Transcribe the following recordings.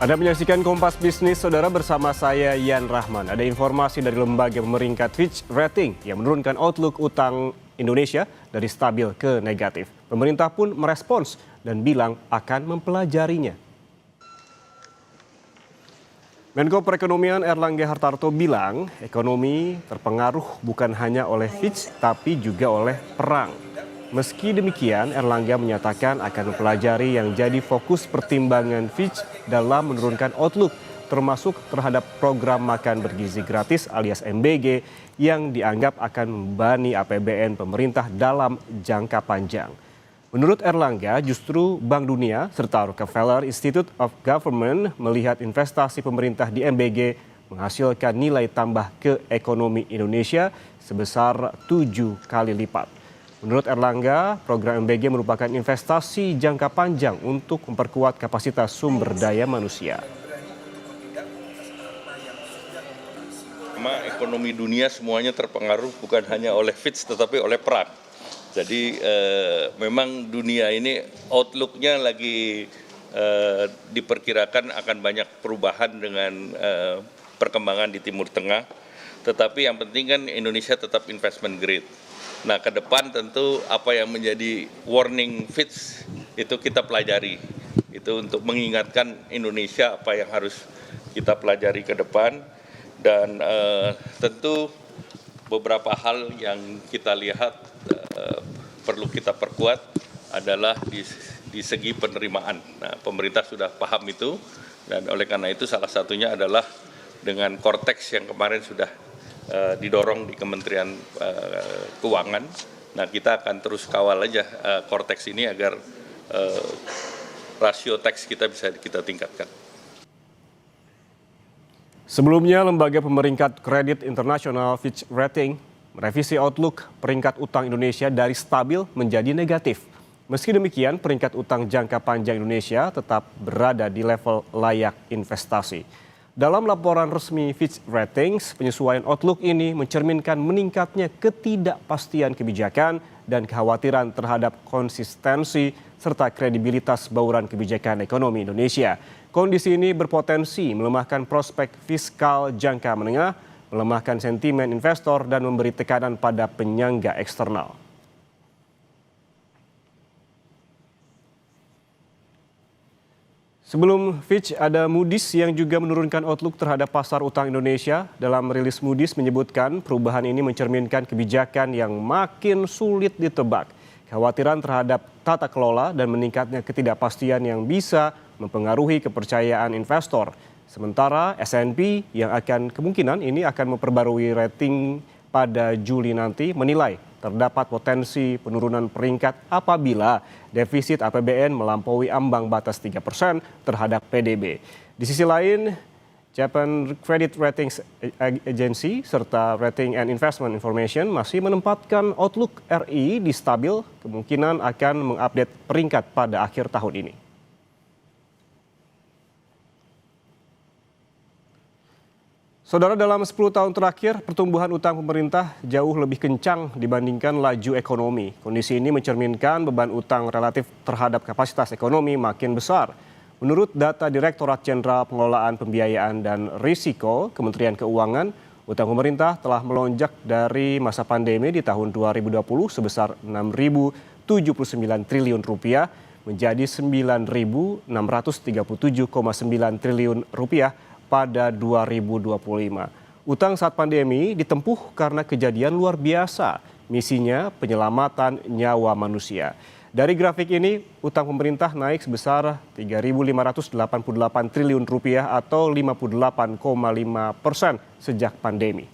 Anda menyaksikan Kompas Bisnis, Saudara, bersama saya Yan Rahman. Ada informasi dari lembaga pemeringkat Fitch Rating yang menurunkan outlook utang Indonesia dari stabil ke negatif. Pemerintah pun merespons dan bilang akan mempelajarinya. Menko Perekonomian Erlangga Hartarto bilang ekonomi terpengaruh bukan hanya oleh Fitch tapi juga oleh perang. Meski demikian, Erlangga menyatakan akan mempelajari yang jadi fokus pertimbangan Fitch dalam menurunkan outlook, termasuk terhadap program makan bergizi gratis alias MBG yang dianggap akan membebani APBN pemerintah dalam jangka panjang. Menurut Erlangga, justru Bank Dunia serta Rockefeller Institute of Government melihat investasi pemerintah di MBG menghasilkan nilai tambah ke ekonomi Indonesia sebesar 7 kali lipat. Menurut Erlangga, program MBG merupakan investasi jangka panjang untuk memperkuat kapasitas sumber daya manusia. Ekonomi dunia semuanya terpengaruh bukan hanya oleh Fitch tetapi oleh perang. Jadi memang dunia ini outlook-nya lagi diperkirakan akan banyak perubahan dengan perkembangan di Timur Tengah. Tetapi yang penting kan Indonesia tetap investment grade. Nah, ke depan tentu apa yang menjadi warning Fitch itu kita pelajari. Itu untuk mengingatkan Indonesia apa yang harus kita pelajari ke depan. Dan tentu beberapa hal yang kita lihat perlu kita perkuat adalah di segi penerimaan. Nah, pemerintah sudah paham itu dan oleh karena itu salah satunya adalah dengan Cortex yang kemarin sudah didorong di Kementerian Keuangan. Nah, kita akan terus kawal aja Cortex ini agar rasio tax kita bisa kita tingkatkan. Sebelumnya, lembaga pemeringkat kredit internasional Fitch Rating merevisi outlook peringkat utang Indonesia dari stabil menjadi negatif. Meski demikian, peringkat utang jangka panjang Indonesia tetap berada di level layak investasi. Dalam laporan resmi Fitch Ratings, penyesuaian outlook ini mencerminkan meningkatnya ketidakpastian kebijakan dan kekhawatiran terhadap konsistensi serta kredibilitas bauran kebijakan ekonomi Indonesia. Kondisi ini berpotensi melemahkan prospek fiskal jangka menengah, melemahkan sentimen investor, dan memberi tekanan pada penyangga eksternal. Sebelum Fitch, ada Moody's yang juga menurunkan outlook terhadap pasar utang Indonesia. Dalam rilis Moody's menyebutkan perubahan ini mencerminkan kebijakan yang makin sulit ditebak. Kekhawatiran terhadap tata kelola dan meningkatnya ketidakpastian yang bisa mempengaruhi kepercayaan investor. Sementara S&P yang kemungkinan ini akan memperbarui rating pada Juli nanti menilai terdapat potensi penurunan peringkat apabila defisit APBN melampaui ambang batas 3% terhadap PDB. Di sisi lain, Japan Credit Ratings Agency serta Rating and Investment Information masih menempatkan outlook RI di stabil, kemungkinan akan mengupdate peringkat pada akhir tahun ini. Saudara, dalam 10 tahun terakhir, pertumbuhan utang pemerintah jauh lebih kencang dibandingkan laju ekonomi. Kondisi ini mencerminkan beban utang relatif terhadap kapasitas ekonomi makin besar. Menurut data Direktorat Jenderal Pengelolaan Pembiayaan dan Risiko Kementerian Keuangan, utang pemerintah telah melonjak dari masa pandemi di tahun 2020 sebesar Rp6.079 triliun menjadi Rp9.637,9 triliun pada 2025. Utang saat pandemi ditempuh karena kejadian luar biasa, misinya penyelamatan nyawa manusia. Dari grafik ini, utang pemerintah naik sebesar Rp3.588 triliun atau 58,5% sejak pandemi.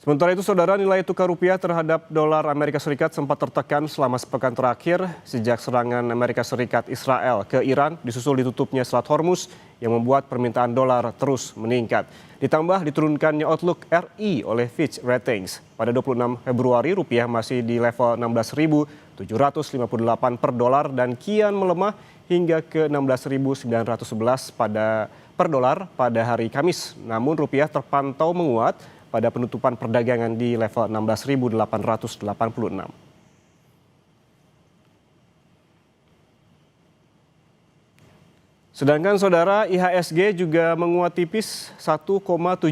Sementara itu, saudara, nilai tukar rupiah terhadap dolar Amerika Serikat sempat tertekan selama sepekan terakhir sejak serangan Amerika Serikat Israel ke Iran disusul ditutupnya Selat Hormuz yang membuat permintaan dolar terus meningkat. Ditambah diturunkannya outlook RI oleh Fitch Ratings. Pada 26 Februari, rupiah masih di level 16.758 per dolar dan kian melemah hingga ke 16.911 per dolar pada hari Kamis. Namun rupiah terpantau menguat pada penutupan perdagangan di level 16.886. Sedangkan saudara IHSG juga menguat tipis 1,76%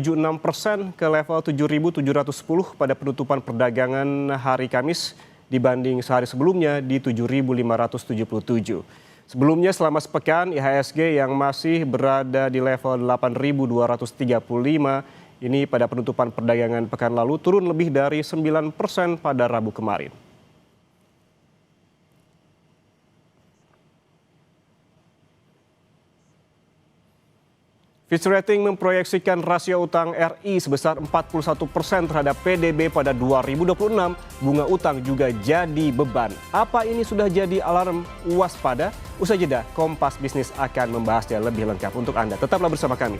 ke level 7.710 pada penutupan perdagangan hari Kamis dibanding sehari sebelumnya di 7.577. Sebelumnya selama sepekan IHSG yang masih berada di level 8.235 ini pada penutupan perdagangan pekan lalu turun lebih dari 9% pada Rabu kemarin. Fitch Ratings memproyeksikan rasio utang RI sebesar 41% terhadap PDB pada 2026. Bunga utang juga jadi beban. Apa ini sudah jadi alarm waspada? Usai jeda, Kompas Bisnis akan membahasnya lebih lengkap untuk Anda. Tetaplah bersama kami.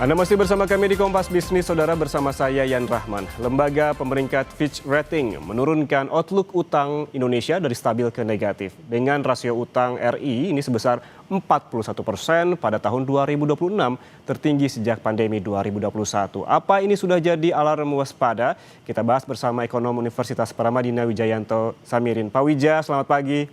Anda masih bersama kami di Kompas Bisnis, saudara, bersama saya Yan Rahman. Lembaga pemeringkat Fitch Ratings menurunkan outlook utang Indonesia dari stabil ke negatif. Dengan rasio utang RI ini sebesar 41% pada tahun 2026, tertinggi sejak pandemi 2021. Apa ini sudah jadi alarm waspada? Kita bahas bersama ekonom Universitas Paramadina Wijayanto Samirin. Pak Wija, selamat pagi.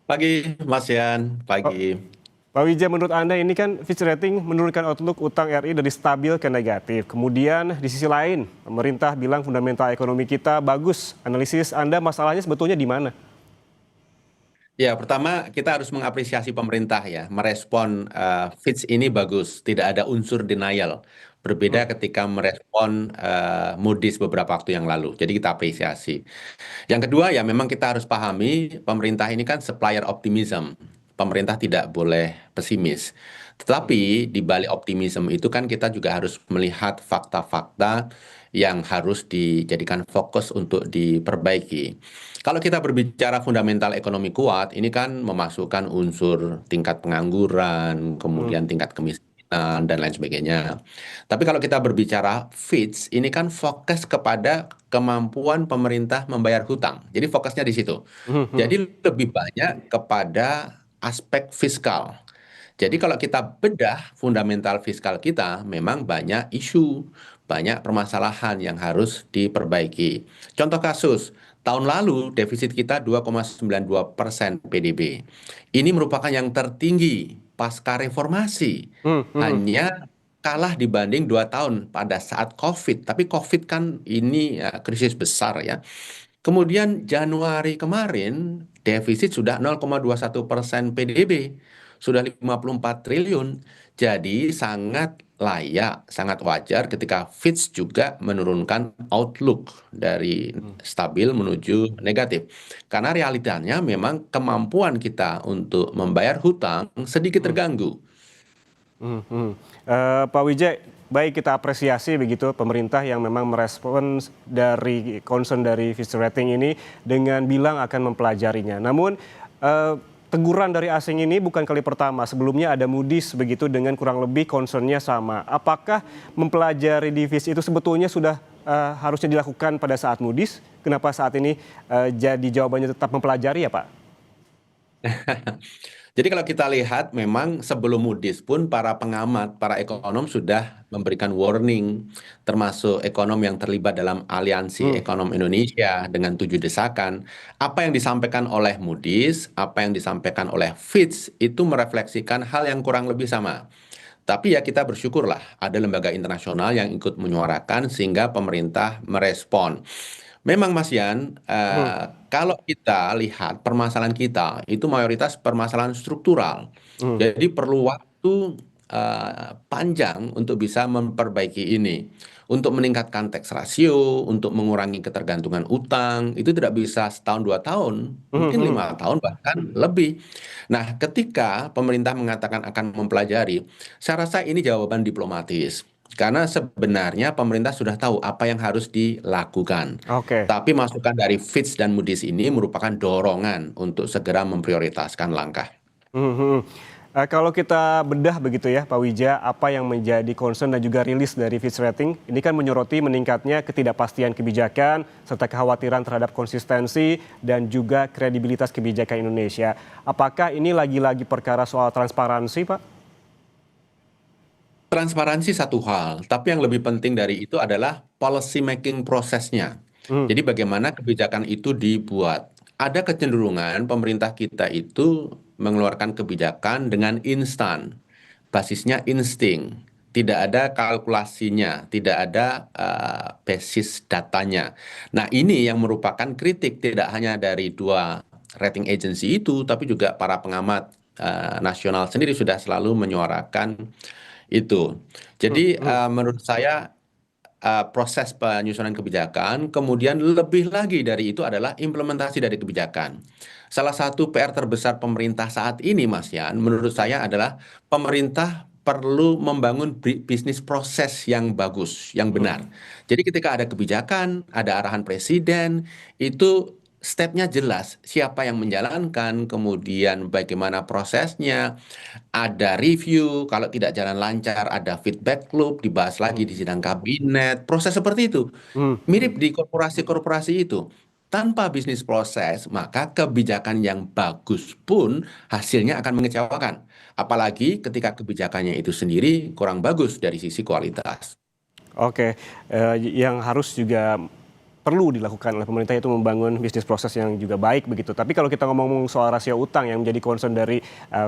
Pagi, Mas Yan. Pagi. Pak Wija, menurut Anda ini kan Fitch Ratings menurunkan outlook utang RI dari stabil ke negatif. Kemudian di sisi lain, pemerintah bilang fundamental ekonomi kita bagus. Analisis Anda masalahnya sebetulnya di mana? Ya, pertama kita harus mengapresiasi pemerintah ya, merespon Fitch ini bagus, tidak ada unsur denial. Berbeda ketika merespon Moody's beberapa waktu yang lalu. Jadi kita apresiasi. Yang kedua ya memang kita harus pahami pemerintah ini kan supplier optimism. Pemerintah tidak boleh pesimis. Tetapi di balik optimisme itu kan kita juga harus melihat fakta-fakta yang harus dijadikan fokus untuk diperbaiki. Kalau kita berbicara fundamental ekonomi kuat, ini kan memasukkan unsur tingkat pengangguran, kemudian tingkat kemiskinan, dan lain sebagainya. Tapi kalau kita berbicara Fitch, ini kan fokus kepada kemampuan pemerintah membayar hutang. Jadi fokusnya di situ. Jadi lebih banyak kepada aspek fiskal. Jadi kalau kita bedah fundamental fiskal kita, memang banyak isu, banyak permasalahan yang harus diperbaiki. Contoh kasus, tahun lalu defisit kita 2,92% PDB. Ini merupakan yang tertinggi pasca reformasi. Hanya kalah dibanding 2 tahun pada saat COVID. Tapi COVID kan ini krisis besar ya. Kemudian Januari kemarin defisit sudah 0,21% PDB, sudah 54 triliun. Jadi sangat layak, sangat wajar ketika Fitch juga menurunkan outlook dari stabil menuju negatif. Karena realitanya memang kemampuan kita untuk membayar hutang sedikit terganggu. Pak Wijay, baik, kita apresiasi begitu pemerintah yang memang merespons dari concern dari Fitch Ratings ini dengan bilang akan mempelajarinya. Namun teguran dari asing ini bukan kali pertama. Sebelumnya ada Moody's begitu dengan kurang lebih concernnya sama. Apakah mempelajari di Fitch itu sebetulnya sudah harusnya dilakukan pada saat Moody's? Kenapa saat ini jadi jawabannya tetap mempelajari ya Pak? Jadi kalau kita lihat memang sebelum Moody's pun para pengamat, para ekonom sudah memberikan warning, termasuk ekonom yang terlibat dalam Aliansi Ekonom Indonesia dengan 7 desakan. Apa yang disampaikan oleh Moody's, apa yang disampaikan oleh Fitch itu merefleksikan hal yang kurang lebih sama. Tapi ya kita bersyukurlah ada lembaga internasional yang ikut menyuarakan sehingga pemerintah merespon. Memang Mas Yan, kalau kita lihat permasalahan kita itu mayoritas permasalahan struktural. Jadi perlu waktu panjang untuk bisa memperbaiki ini. Untuk meningkatkan tax ratio, untuk mengurangi ketergantungan utang, itu tidak bisa setahun 2 tahun, mungkin 5 tahun bahkan lebih. Nah, ketika pemerintah mengatakan akan mempelajari, saya rasa ini jawaban diplomatis. Karena sebenarnya pemerintah sudah tahu apa yang harus dilakukan. Tapi masukan dari Fitch dan Moody's ini merupakan dorongan untuk segera memprioritaskan langkah. Kalau kita bedah begitu ya Pak Wija, apa yang menjadi concern dan juga rilis dari Fitch Rating, ini kan menyoroti meningkatnya ketidakpastian kebijakan serta kekhawatiran terhadap konsistensi dan juga kredibilitas kebijakan Indonesia. Apakah ini lagi-lagi perkara soal transparansi, Pak? Transparansi satu hal, tapi yang lebih penting dari itu adalah policy making prosesnya. Hmm, Jadi bagaimana kebijakan itu dibuat. Ada kecenderungan pemerintah kita itu mengeluarkan kebijakan dengan instan, basisnya insting, tidak ada kalkulasinya, tidak ada basis datanya. Nah, ini yang merupakan kritik tidak hanya dari dua rating agency itu, tapi juga para pengamat nasional sendiri sudah selalu menyuarakan itu. hmm, Jadi hmm, menurut saya proses penyusunan kebijakan, kemudian lebih lagi dari itu adalah implementasi dari kebijakan. Salah satu PR terbesar pemerintah saat ini, Mas Yan, menurut saya adalah pemerintah perlu membangun bisnis proses yang bagus, yang benar. hmm. Jadi ketika ada kebijakan, ada arahan presiden, itu stepnya jelas, siapa yang menjalankan, kemudian bagaimana prosesnya, ada review, kalau tidak jalan lancar, ada feedback loop, dibahas lagi di sidang kabinet, proses seperti itu. Hmm, hmm. Mirip di korporasi-korporasi itu. Tanpa bisnis proses, maka kebijakan yang bagus pun hasilnya akan mengecewakan. Apalagi ketika kebijakannya itu sendiri kurang bagus dari sisi kualitas. Oke, yang harus juga perlu dilakukan oleh pemerintah itu membangun bisnis proses yang juga baik begitu. Tapi kalau kita ngomong soal rasio utang yang menjadi concern dari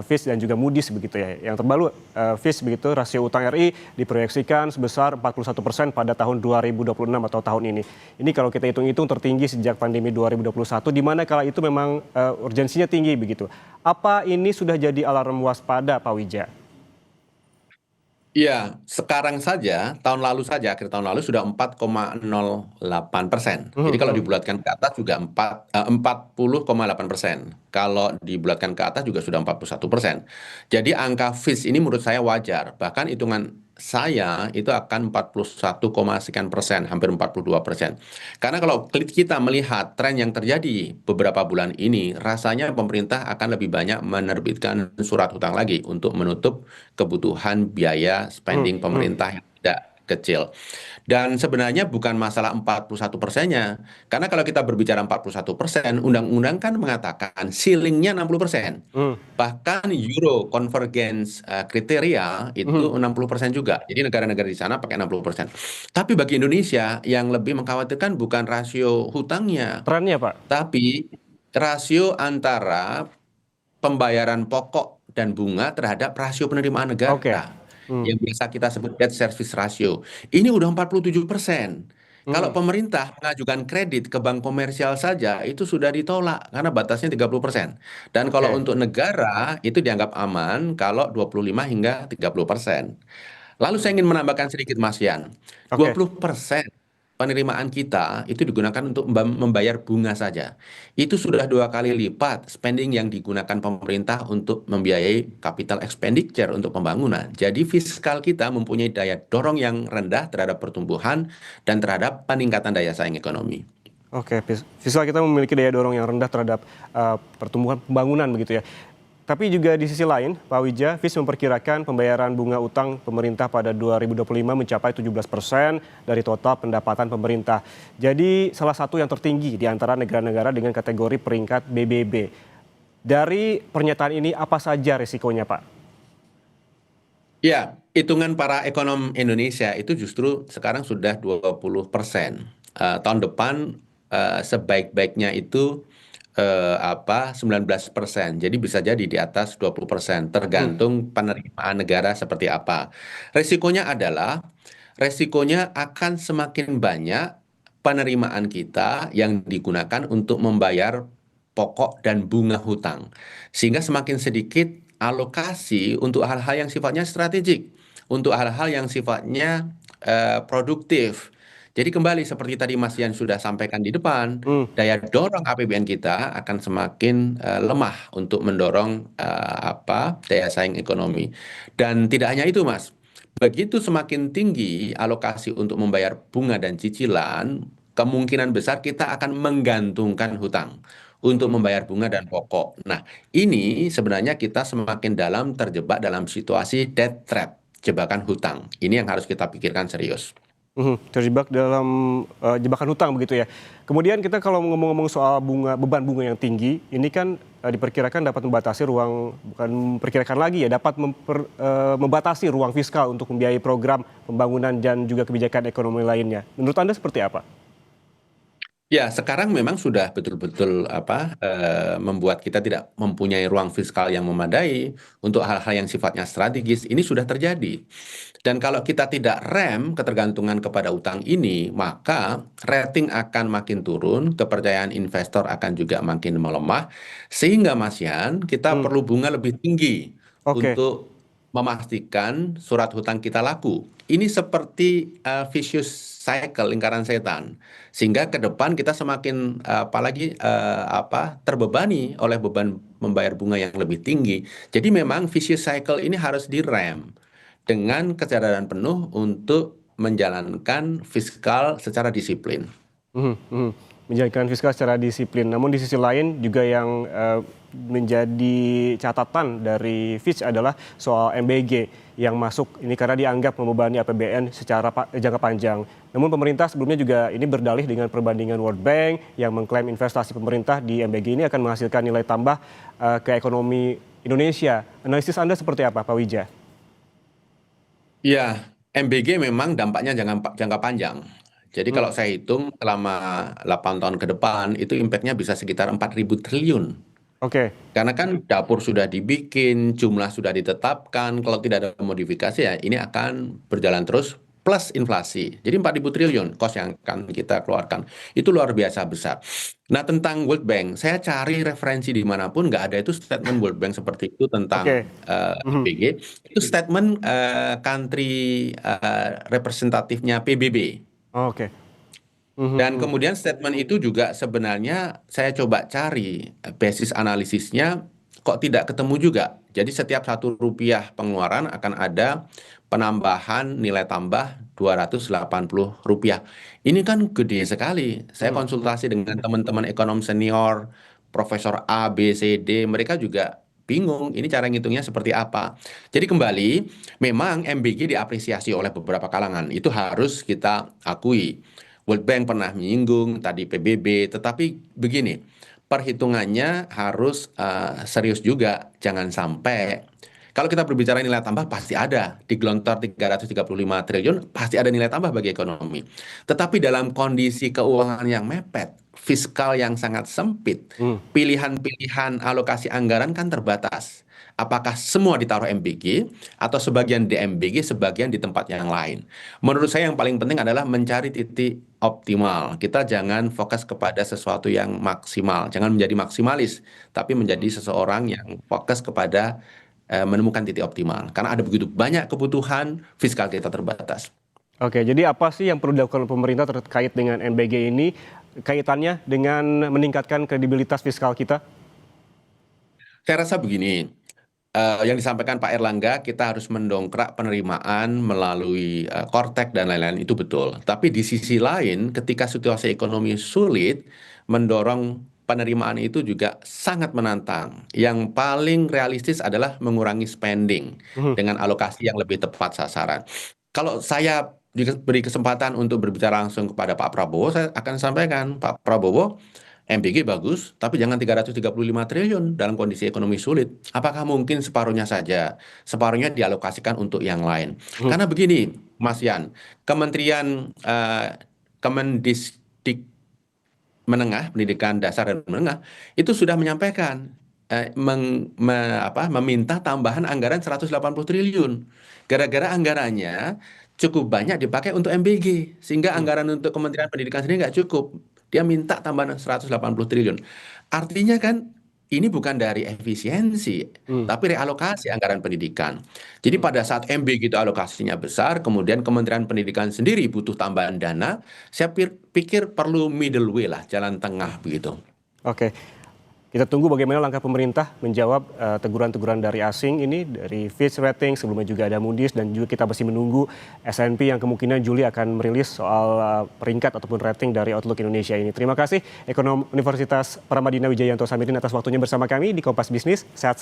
Fitch dan juga Moody's begitu ya. Yang terbaru Fitch begitu rasio utang RI diproyeksikan sebesar 41% pada tahun 2026 atau tahun ini. Ini kalau kita hitung-hitung tertinggi sejak pandemi 2021 di mana kala itu memang urgensinya tinggi begitu. Apa ini sudah jadi alarm waspada Pak Wija? Iya, sekarang saja, tahun lalu saja, akhir tahun lalu sudah 4,08%. Jadi Mhm, kalau mhm. dibulatkan ke atas juga 40,8%. Kalau dibulatkan ke atas juga sudah 41%. Jadi angka Fitch ini menurut saya wajar. Bahkan hitungan saya itu akan 41, sekian persen, hampir 42%. Karena kalau kita melihat tren yang terjadi beberapa bulan ini, rasanya pemerintah akan lebih banyak menerbitkan surat hutang lagi untuk menutup kebutuhan biaya Hmm, spending hmm. pemerintah yang tidak kecil. Dan sebenarnya bukan masalah 41%-nya. Karena kalau kita berbicara 41%, undang-undang kan mengatakan ceilingnya 60%. Hmm, Bahkan Euro Convergence kriteria mhm. itu 60% juga. Jadi negara-negara di sana pakai 60%. Tapi bagi Indonesia yang lebih mengkhawatirkan bukan rasio hutangnya, Trennya Pak? tapi rasio antara pembayaran pokok dan bunga terhadap rasio penerimaan Oke. negara Hmm, yang biasa kita sebut debt service ratio. Ini udah 47%. Kalau hmm. pemerintah mengajukan kredit ke bank komersial saja itu sudah ditolak karena batasnya 30%. Dan kalau Oke, untuk negara itu dianggap aman kalau 25 hingga 30%. Lalu saya ingin menambahkan sedikit Mas Yan. oke. 20% penerimaan kita itu digunakan untuk membayar bunga saja. Itu sudah dua kali lipat spending yang digunakan pemerintah untuk membiayai capital expenditure untuk pembangunan. Jadi fiskal kita mempunyai daya dorong yang rendah terhadap pertumbuhan dan terhadap peningkatan daya saing ekonomi. Oke, fiskal kita memiliki daya dorong yang rendah terhadap pertumbuhan pembangunan begitu ya. Tapi juga di sisi lain, Pak Wija, Fitch memperkirakan pembayaran bunga utang pemerintah pada 2025 mencapai 17% dari total pendapatan pemerintah. Jadi salah satu yang tertinggi di antara negara-negara dengan kategori peringkat BBB. Dari pernyataan ini apa saja risikonya, Pak? Ya, hitungan para ekonom Indonesia itu justru sekarang sudah 20%. Tahun depan sebaik-baiknya itu 19%. Jadi bisa jadi di atas 20%, Hmm, tergantung penerimaan negara seperti apa. Resikonya akan semakin banyak penerimaan kita yang digunakan untuk membayar pokok dan bunga hutang. Sehingga semakin sedikit alokasi untuk hal-hal yang sifatnya strategik, untuk hal-hal yang sifatnya produktif. Jadi kembali seperti tadi Mas Yan sudah sampaikan di depan, hmm. daya dorong APBN kita akan semakin lemah untuk mendorong daya saing ekonomi. Dan tidak hanya itu, Mas. Begitu semakin tinggi alokasi untuk membayar bunga dan cicilan, kemungkinan besar kita akan menggantungkan hutang. untuk membayar bunga dan pokok. Nah, ini sebenarnya kita semakin dalam terjebak dalam situasi debt trap, jebakan hutang. Ini yang harus kita pikirkan serius. Terjebak dalam jebakan hutang begitu ya. Kemudian kita kalau ngomong-ngomong soal beban bunga yang tinggi, ini kan diperkirakan dapat membatasi ruang, bukan memperkirakan lagi ya, dapat membatasi ruang fiskal untuk membiayai program pembangunan dan juga kebijakan ekonomi lainnya. Menurut Anda seperti apa? Ya, sekarang memang sudah betul-betul membuat kita tidak mempunyai ruang fiskal yang memadai untuk hal-hal yang sifatnya strategis. Ini sudah terjadi. Dan kalau kita tidak rem ketergantungan kepada utang ini, maka rating akan makin turun, kepercayaan investor akan juga makin melemah, sehingga Mas Yan, kita perlu bunga lebih tinggi Oke. untuk memastikan surat hutang kita laku. Ini seperti vicious cycle, lingkaran setan. Sehingga ke depan kita semakin apalagi terbebani oleh beban membayar bunga yang lebih tinggi. Jadi memang vicious cycle ini harus direm dengan kesadaran penuh untuk menjalankan fiskal secara disiplin. Mhm, mhm. Menjalankan fiskal secara disiplin. Namun di sisi lain juga yang menjadi catatan dari Fitch adalah soal MBG yang masuk ini karena dianggap membebani APBN secara jangka panjang. Namun pemerintah sebelumnya juga ini berdalih dengan perbandingan World Bank yang mengklaim investasi pemerintah di MBG ini akan menghasilkan nilai tambah ke ekonomi Indonesia. Analisis Anda seperti apa, Pak Wija? Ya, MBG memang dampaknya jangka panjang. Jadi Hmm, kalau saya hitung selama 8 tahun ke depan itu impactnya bisa sekitar 4.000 triliun. Oke. Karena kan dapur sudah dibikin, jumlah sudah ditetapkan, kalau tidak ada modifikasi ya ini akan berjalan terus plus inflasi. Jadi 4.000 triliun kos yang akan kita keluarkan. Itu luar biasa besar. Nah tentang World Bank, saya cari referensi dimanapun nggak ada itu statement World Bank seperti itu tentang Oke. Mhm. PBG. Itu statement country representatifnya PBB. Oke. Mhm, Dan mhm. kemudian statement itu juga sebenarnya saya coba cari basis analisisnya kok tidak ketemu juga. Jadi setiap Rp1 pengeluaran akan ada penambahan nilai tambah Rp280. Ini kan gede sekali. Saya Mhm, mhm. konsultasi dengan teman-teman ekonom senior, Profesor A, B, C, D, mereka juga bingung ini cara ngitungnya seperti apa. Jadi kembali, memang MBG diapresiasi oleh beberapa kalangan. Itu harus kita akui. World Bank pernah menyinggung, tadi PBB, tetapi begini, perhitungannya harus serius juga, jangan sampai kalau kita berbicara nilai tambah pasti ada di gelontor 335 triliun pasti ada nilai tambah bagi ekonomi. Tetapi dalam kondisi keuangan yang mepet, fiskal yang sangat sempit, Hmm. pilihan-pilihan alokasi anggaran kan terbatas. Apakah semua ditaruh MBG atau sebagian di MBG, sebagian di tempat yang lain? Menurut saya yang paling penting adalah mencari titik optimal. Kita jangan fokus kepada sesuatu yang maksimal, jangan menjadi maksimalis, tapi menjadi seseorang yang fokus kepada menemukan titik optimal. Karena ada begitu banyak kebutuhan, fiskal kita terbatas. Oke, jadi apa sih yang perlu dilakukan pemerintah terkait dengan MBG ini, kaitannya dengan meningkatkan kredibilitas fiskal kita? Saya rasa begini, yang disampaikan Pak Erlangga, kita harus mendongkrak penerimaan melalui Kortek dan lain-lain, itu betul. Tapi di sisi lain, ketika situasi ekonomi sulit, mendorong penerimaan itu juga sangat menantang. Yang paling realistis adalah mengurangi spending Mhm. dengan alokasi yang lebih tepat sasaran. Kalau saya diberi kesempatan untuk berbicara langsung kepada Pak Prabowo, saya akan sampaikan, Pak Prabowo, MBG bagus, tapi jangan 335 triliun dalam kondisi ekonomi sulit. Apakah mungkin separuhnya saja? Separuhnya dialokasikan untuk yang lain. Mhm. Karena begini, Mas Yan, Kementerian Kemendistik Menengah, Pendidikan Dasar dan Menengah, itu sudah menyampaikan meminta tambahan anggaran 180 triliun. Gara-gara anggarannya cukup banyak dipakai untuk MBG, sehingga Mhm. anggaran untuk Kementerian Pendidikan sendiri nggak cukup. Dia minta tambahan 180 triliun. Artinya kan ini bukan dari efisiensi, Mhm. tapi realokasi anggaran pendidikan. Jadi Mhm. pada saat MBG itu alokasinya besar, kemudian Kementerian Pendidikan sendiri butuh tambahan dana, saya pikir perlu middle way lah, jalan tengah begitu. Oke. Kita tunggu bagaimana langkah pemerintah menjawab teguran-teguran dari asing ini, dari Fitch Ratings, sebelumnya juga ada Moody's, dan juga kita masih menunggu S&P yang kemungkinan Juli akan merilis soal peringkat ataupun rating dari Outlook Indonesia ini. Terima kasih Ekonom Universitas Paramadina Wijayanto Samirin atas waktunya bersama kami di Kompas Bisnis. Sehat selalu.